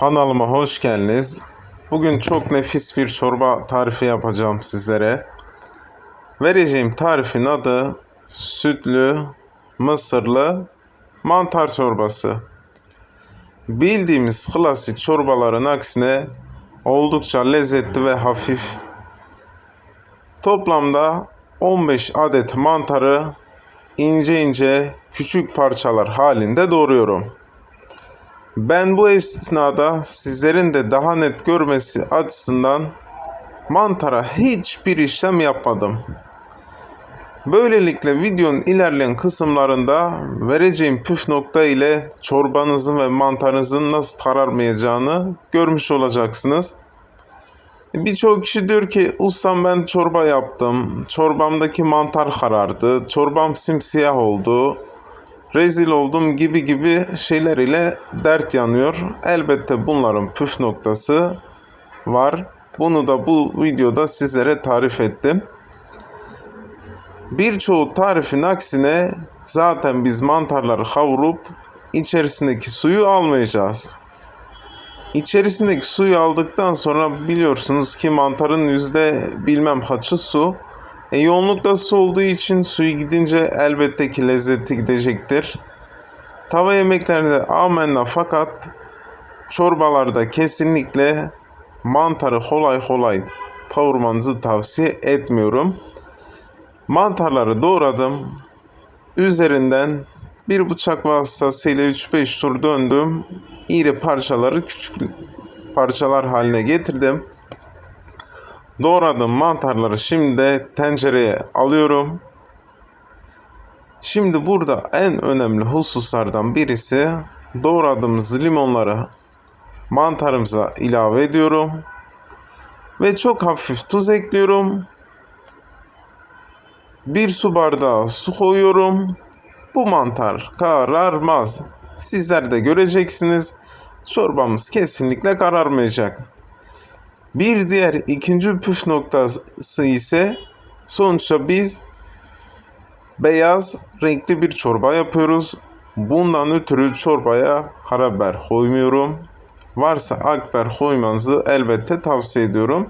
Kanalıma hoş geldiniz. Bugün çok nefis bir çorba tarifi yapacağım sizlere. Vereceğim tarifin adı sütlü, mısırlı mantar çorbası. Bildiğimiz klasik çorbaların aksine oldukça lezzetli ve hafif. Toplamda 15 adet mantarı ince ince küçük parçalar halinde doğruyorum. Ben bu esnada sizlerin de daha net görmesi açısından mantara hiçbir işlem yapmadım. Böylelikle videonun ilerleyen kısımlarında vereceğim püf nokta ile çorbanızın ve mantarınızın nasıl kararmayacağını görmüş olacaksınız. Birçok kişi diyor ki ustam ben çorba yaptım, çorbamdaki mantar karardı, çorbam simsiyah oldu, rezil oldum gibi şeyler ile dert yanıyor. Elbette bunların püf noktası var. Bunu da bu videoda sizlere tarif ettim. Birçoğu tarifin aksine zaten biz mantarları kavurup içerisindeki suyu almayacağız. İçerisindeki suyu aldıktan sonra biliyorsunuz ki mantarın bilmem kaçı su. Yoğunlukla su olduğu için suyu gidince elbette ki lezzeti gidecektir. Tava yemeklerinde amenna, fakat çorbalarda kesinlikle mantarı kolay kavurmanızı tavsiye etmiyorum. Mantarları doğradım. Üzerinden bir bıçak vasıtasıyla 3-5 tur döndüm. İri parçaları küçük parçalar haline getirdim. Doğradığım mantarları şimdi de tencereye alıyorum. Şimdi burada en önemli hususlardan birisi doğradığımız limonları mantarımıza ilave ediyorum. Ve çok hafif tuz ekliyorum. 1 su bardağı su koyuyorum. Bu mantar kararmaz. Sizler de göreceksiniz. Çorbamız kesinlikle kararmayacak. Bir diğer ikinci püf noktası ise sonuçta biz beyaz renkli bir çorba yapıyoruz. Bundan ötürü çorbaya karabiber koymuyorum. Varsa akbiber koymanızı elbette tavsiye ediyorum.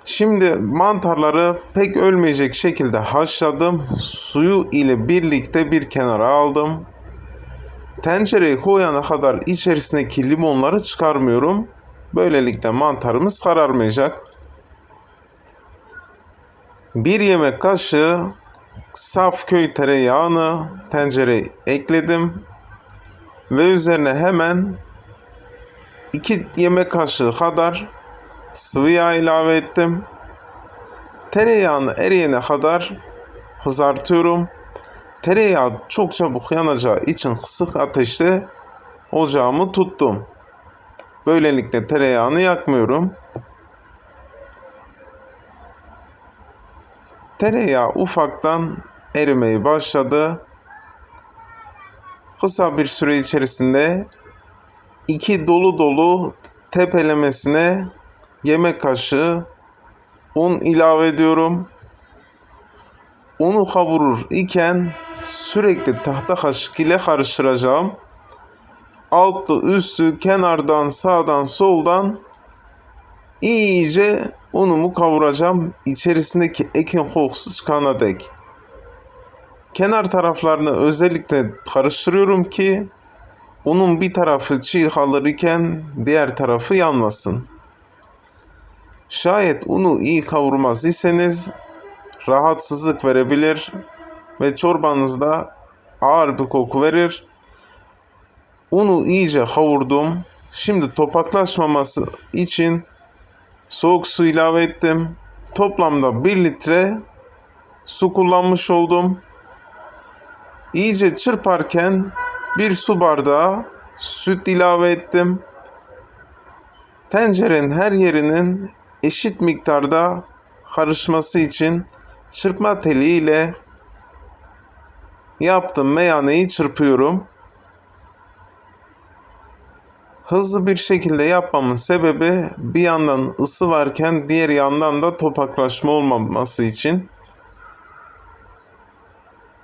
Şimdi mantarları pek ölmeyecek şekilde haşladım. Suyu ile birlikte bir kenara aldım. Tencereye koyana kadar içerisindeki limonları çıkarmıyorum. Böylelikle mantarımız kararmayacak. 1 yemek kaşığı saf köy tereyağını tencereye ekledim. Ve üzerine hemen 2 yemek kaşığı kadar sıvı yağ ilave ettim. Tereyağını eriyene kadar kızartıyorum. Tereyağı çok çabuk yanacağı için kısık ateşte ocağımı tuttum. Böylelikle tereyağını yakmıyorum. Tereyağı ufaktan erimeye başladı. Kısa bir süre içerisinde 2 dolu tepelemesine yemek kaşığı un ilave ediyorum. Unu kavurur iken sürekli tahta kaşık ile karıştıracağım. Altlı üstü kenardan sağdan soldan iyice unumu kavuracağım. İçerisindeki ekin kokusu çıkana dek. Kenar taraflarını özellikle karıştırıyorum ki unun bir tarafı çiğ kalır iken diğer tarafı yanmasın. Şayet unu iyi kavurmaz iseniz rahatsızlık verebilir ve çorbanızda ağır bir koku verir. Unu iyice kavurdum. Şimdi topaklaşmaması için soğuk su ilave ettim. Toplamda 1 litre su kullanmış oldum. İyice çırparken 1 su bardağı süt ilave ettim. Tencerenin her yerinin eşit miktarda karışması için çırpma teliyle yaptığım meyaneyi çırpıyorum. Hızlı bir şekilde yapmamın sebebi bir yandan ısı varken diğer yandan da topaklaşma olmaması için.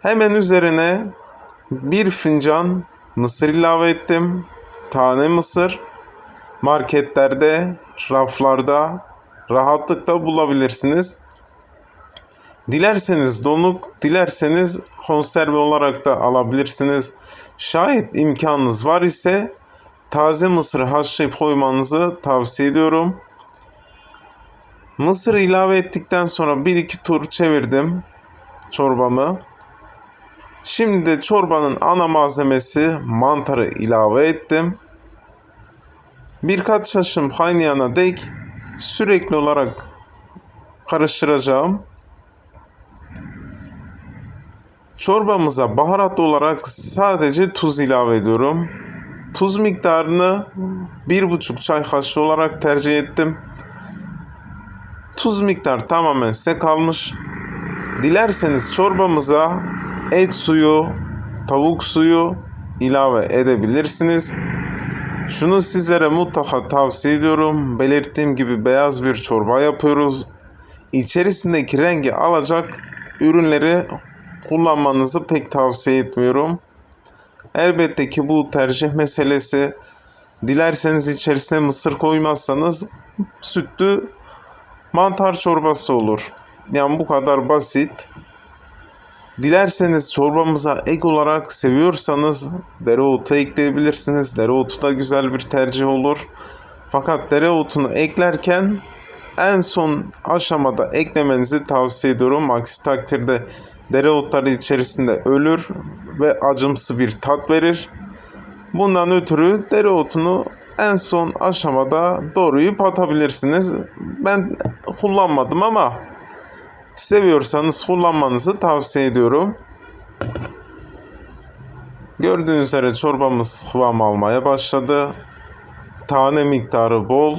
Hemen üzerine 1 fincan mısır ilave ettim. tane mısır marketlerde, raflarda rahatlıkla bulabilirsiniz. Dilerseniz donuk, dilerseniz konserve olarak da alabilirsiniz. Şayet imkanınız var ise taze mısırı haşlayıp koymanızı tavsiye ediyorum. Mısırı ilave ettikten sonra 1-2 tur çevirdim çorbamı. Şimdi de çorbanın ana malzemesi mantarı ilave ettim. Birkaç taşım kaynayana dek sürekli olarak karıştıracağım. Çorbamıza baharat olarak sadece tuz ilave ediyorum. Tuz miktarını 1,5 çay kaşığı olarak tercih ettim. Tuz miktarı tamamen size kalmış. Dilerseniz çorbamıza et suyu, tavuk suyu ilave edebilirsiniz. Şunu sizlere mutlaka tavsiye ediyorum. Belirttiğim gibi beyaz bir çorba yapıyoruz. İçerisindeki rengi alacak ürünleri kullanmanızı pek tavsiye etmiyorum. Elbette ki bu tercih meselesi. Dilerseniz içerisine mısır koymazsanız sütlü mantar çorbası olur. Yani bu kadar basit. Dilerseniz çorbamıza ek olarak seviyorsanız dereotu ekleyebilirsiniz. Dereotu da güzel bir tercih olur. Fakat dereotunu eklerken en son aşamada eklemenizi tavsiye ediyorum. Aksi takdirde dereotları içerisinde ölür ve acımsı bir tat verir. Bundan ötürü dereotunu en son aşamada doğrayıp atabilirsiniz. Ben kullanmadım ama seviyorsanız kullanmanızı tavsiye ediyorum. Gördüğünüz üzere çorbamız kıvam almaya başladı. Tane miktarı bol,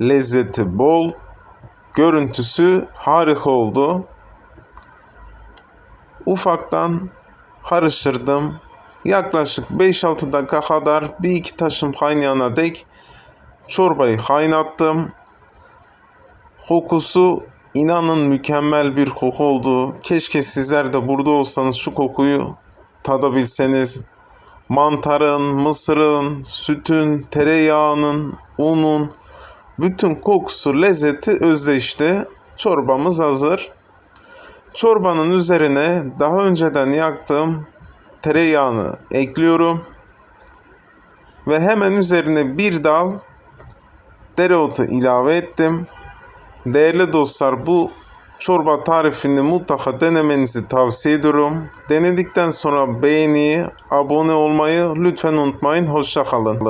lezzeti bol, görüntüsü harika oldu. Ufaktan karıştırdım. Yaklaşık 5-6 dakika kadar 1-2 taşım kaynayana dek çorbayı kaynattım. Kokusu inanın mükemmel bir koku oldu. Keşke sizler de burada olsanız şu kokuyu tadabilseniz. Mantarın, mısırın, sütün, tereyağının, unun bütün kokusu, lezzeti özdeşti. Çorbamız hazır. Çorbanın üzerine daha önceden yaktığım tereyağını ekliyorum. Ve hemen üzerine bir dal dereotu ilave ettim. Değerli dostlar, bu çorba tarifini mutlaka denemenizi tavsiye ediyorum. Denedikten sonra beğeniyi, abone olmayı lütfen unutmayın. Hoşça kalın.